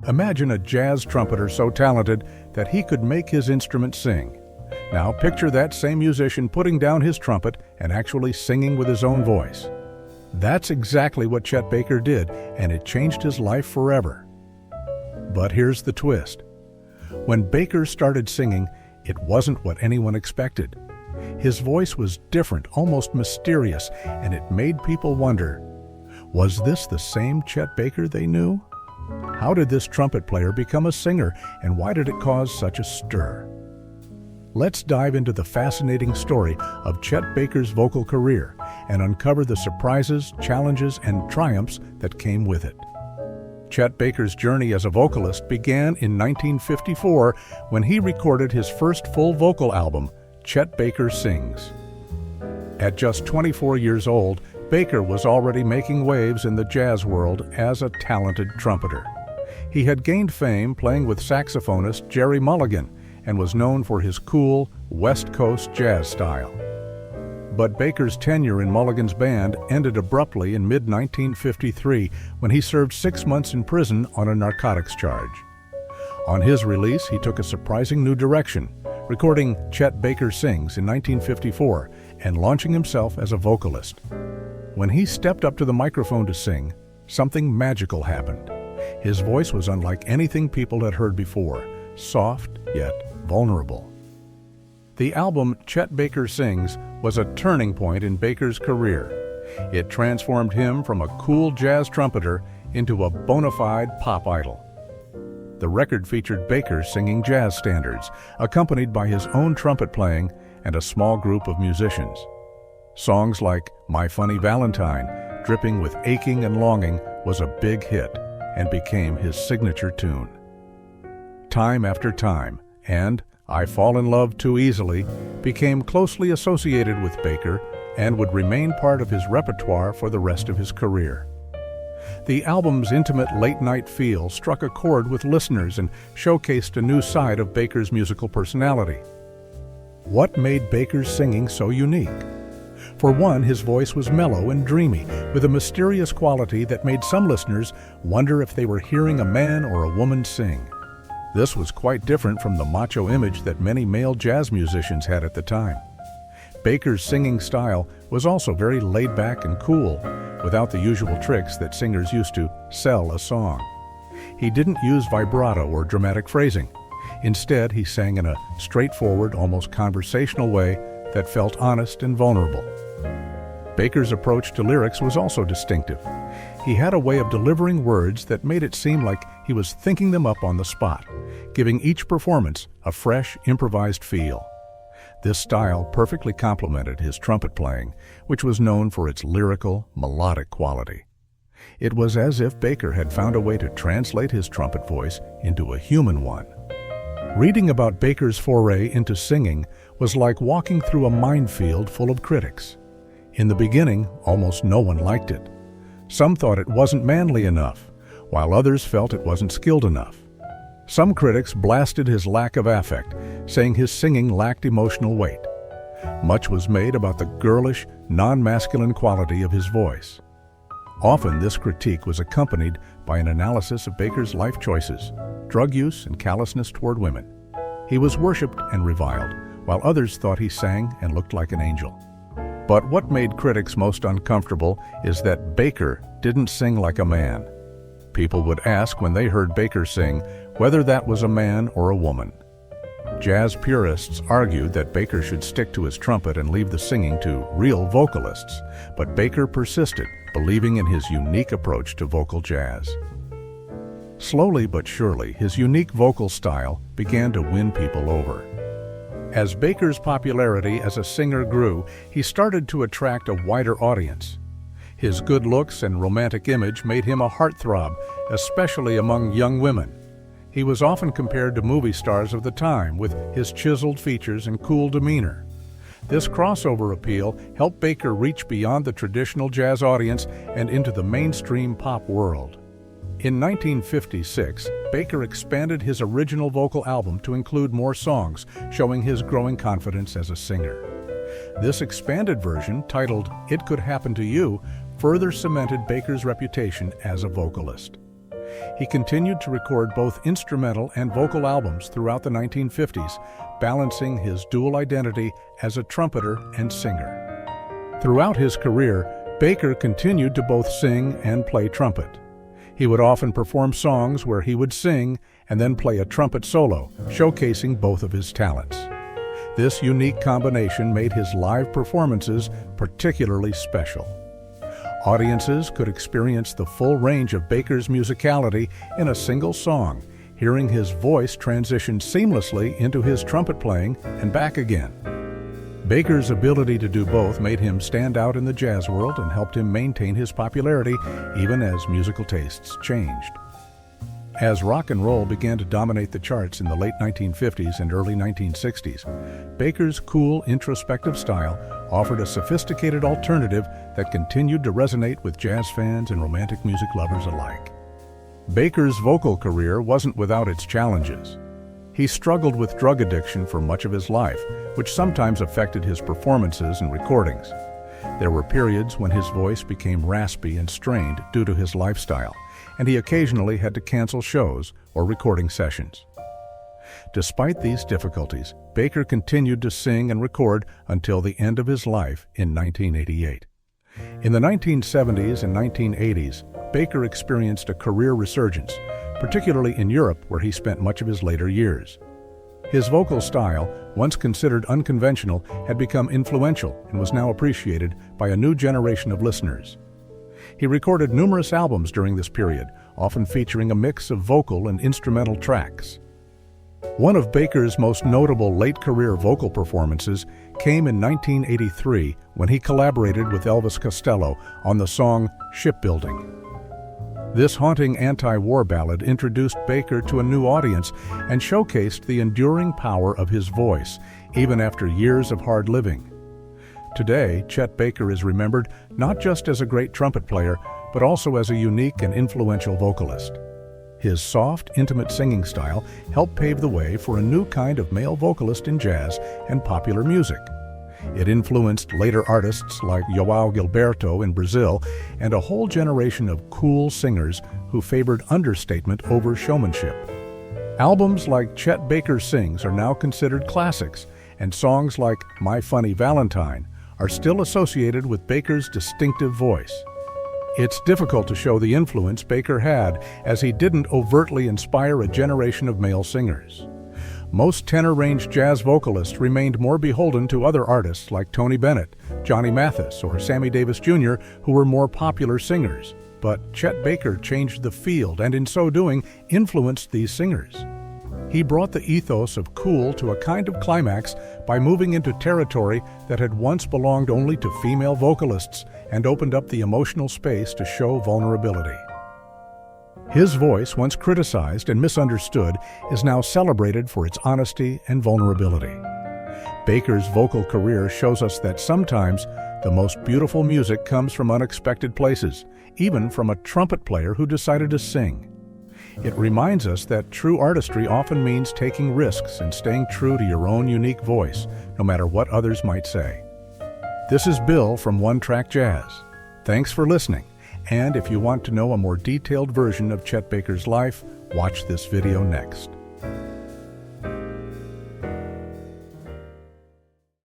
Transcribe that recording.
Imagine a jazz trumpeter so talented that he could make his instrument sing. Now picture that same musician putting down his trumpet and actually singing with his own voice. That's exactly what Chet Baker did, and it changed his life forever. But here's the twist. When Baker started singing, it wasn't what anyone expected. His voice was different, almost mysterious, and it made people wonder, was this the same Chet Baker they knew? How did this trumpet player become a singer, and why did it cause such a stir? Let's dive into the fascinating story of Chet Baker's vocal career and uncover the surprises, challenges, and triumphs that came with it. Chet Baker's journey as a vocalist began in 1954 when he recorded his first full vocal album, Chet Baker Sings. At just 24 years old, Baker was already making waves in the jazz world as a talented trumpeter. He had gained fame playing with saxophonist Jerry Mulligan and was known for his cool, West Coast jazz style. But Baker's tenure in Mulligan's band ended abruptly in mid-1953 when he served 6 months in prison on a narcotics charge. On his release, he took a surprising new direction, recording Chet Baker Sings in 1954 and launching himself as a vocalist. When he stepped up to the microphone to sing, something magical happened. His voice was unlike anything people had heard before, soft yet vulnerable. The album Chet Baker Sings was a turning point in Baker's career. It transformed him from a cool jazz trumpeter into a bona fide pop idol. The record featured Baker singing jazz standards, accompanied by his own trumpet playing and a small group of musicians. Songs like My Funny Valentine, dripping with aching and longing, was a big hit and became his signature tune. Time after time, and I Fall in Love Too Easily became closely associated with Baker and would remain part of his repertoire for the rest of his career. The album's intimate late-night feel struck a chord with listeners and showcased a new side of Baker's musical personality. What made Baker's singing so unique? For one, his voice was mellow and dreamy, with a mysterious quality that made some listeners wonder if they were hearing a man or a woman sing. This was quite different from the macho image that many male jazz musicians had at the time. Baker's singing style was also very laid-back and cool, without the usual tricks that singers used to sell a song. He didn't use vibrato or dramatic phrasing. Instead, he sang in a straightforward, almost conversational way that felt honest and vulnerable. Baker's approach to lyrics was also distinctive. He had a way of delivering words that made it seem like he was thinking them up on the spot, giving each performance a fresh, improvised feel. This style perfectly complemented his trumpet playing, which was known for its lyrical, melodic quality. It was as if Baker had found a way to translate his trumpet voice into a human one. Reading about Baker's foray into singing was like walking through a minefield full of critics. In the beginning, almost no one liked it. Some thought it wasn't manly enough, while others felt it wasn't skilled enough. Some critics blasted his lack of affect, saying his singing lacked emotional weight. Much was made about the girlish, non-masculine quality of his voice. Often this critique was accompanied by an analysis of Baker's life choices, drug use, and callousness toward women. He was worshipped and reviled, while others thought he sang and looked like an angel. But what made critics most uncomfortable is that Baker didn't sing like a man. People would ask when they heard Baker sing whether that was a man or a woman. Jazz purists argued that Baker should stick to his trumpet and leave the singing to real vocalists, but Baker persisted, believing in his unique approach to vocal jazz. Slowly but surely, his unique vocal style began to win people over. As Baker's popularity as a singer grew, he started to attract a wider audience. His good looks and romantic image made him a heartthrob, especially among young women. He was often compared to movie stars of the time with his chiseled features and cool demeanor. This crossover appeal helped Baker reach beyond the traditional jazz audience and into the mainstream pop world. In 1956, Baker expanded his original vocal album to include more songs, showing his growing confidence as a singer. This expanded version, titled It Could Happen to You, further cemented Baker's reputation as a vocalist. He continued to record both instrumental and vocal albums throughout the 1950s, balancing his dual identity as a trumpeter and singer. Throughout his career, Baker continued to both sing and play trumpet. He would often perform songs where he would sing and then play a trumpet solo, showcasing both of his talents. This unique combination made his live performances particularly special. Audiences could experience the full range of Baker's musicality in a single song, hearing his voice transition seamlessly into his trumpet playing and back again. Baker's ability to do both made him stand out in the jazz world and helped him maintain his popularity even as musical tastes changed. As rock and roll began to dominate the charts in the late 1950s and early 1960s, Baker's cool, introspective style offered a sophisticated alternative that continued to resonate with jazz fans and romantic music lovers alike. Baker's vocal career wasn't without its challenges. He struggled with drug addiction for much of his life, which sometimes affected his performances and recordings. There were periods when his voice became raspy and strained due to his lifestyle, and he occasionally had to cancel shows or recording sessions. Despite these difficulties, Baker continued to sing and record until the end of his life in 1988. In the 1970s and 1980s, Baker experienced a career resurgence, particularly in Europe, where he spent much of his later years. His vocal style, once considered unconventional, had become influential and was now appreciated by a new generation of listeners. He recorded numerous albums during this period, often featuring a mix of vocal and instrumental tracks. One of Baker's most notable late-career vocal performances came in 1983 when he collaborated with Elvis Costello on the song Shipbuilding. This haunting anti-war ballad introduced Baker to a new audience and showcased the enduring power of his voice, even after years of hard living. Today, Chet Baker is remembered not just as a great trumpet player, but also as a unique and influential vocalist. His soft, intimate singing style helped pave the way for a new kind of male vocalist in jazz and popular music. It influenced later artists like João Gilberto in Brazil and a whole generation of cool singers who favored understatement over showmanship. Albums like Chet Baker Sings are now considered classics, and songs like My Funny Valentine are still associated with Baker's distinctive voice. It's difficult to show the influence Baker had, as he didn't overtly inspire a generation of male singers. Most tenor-range jazz vocalists remained more beholden to other artists like Tony Bennett, Johnny Mathis, or Sammy Davis Jr., who were more popular singers. But Chet Baker changed the field and in so doing influenced these singers. He brought the ethos of cool to a kind of climax by moving into territory that had once belonged only to female vocalists and opened up the emotional space to show vulnerability. His voice, once criticized and misunderstood, is now celebrated for its honesty and vulnerability. Baker's vocal career shows us that sometimes the most beautiful music comes from unexpected places, even from a trumpet player who decided to sing. It reminds us that true artistry often means taking risks and staying true to your own unique voice, no matter what others might say. This is Bill from One Track Jazz. Thanks for listening. And if you want to know a more detailed version of Chet Baker's life, watch this video next.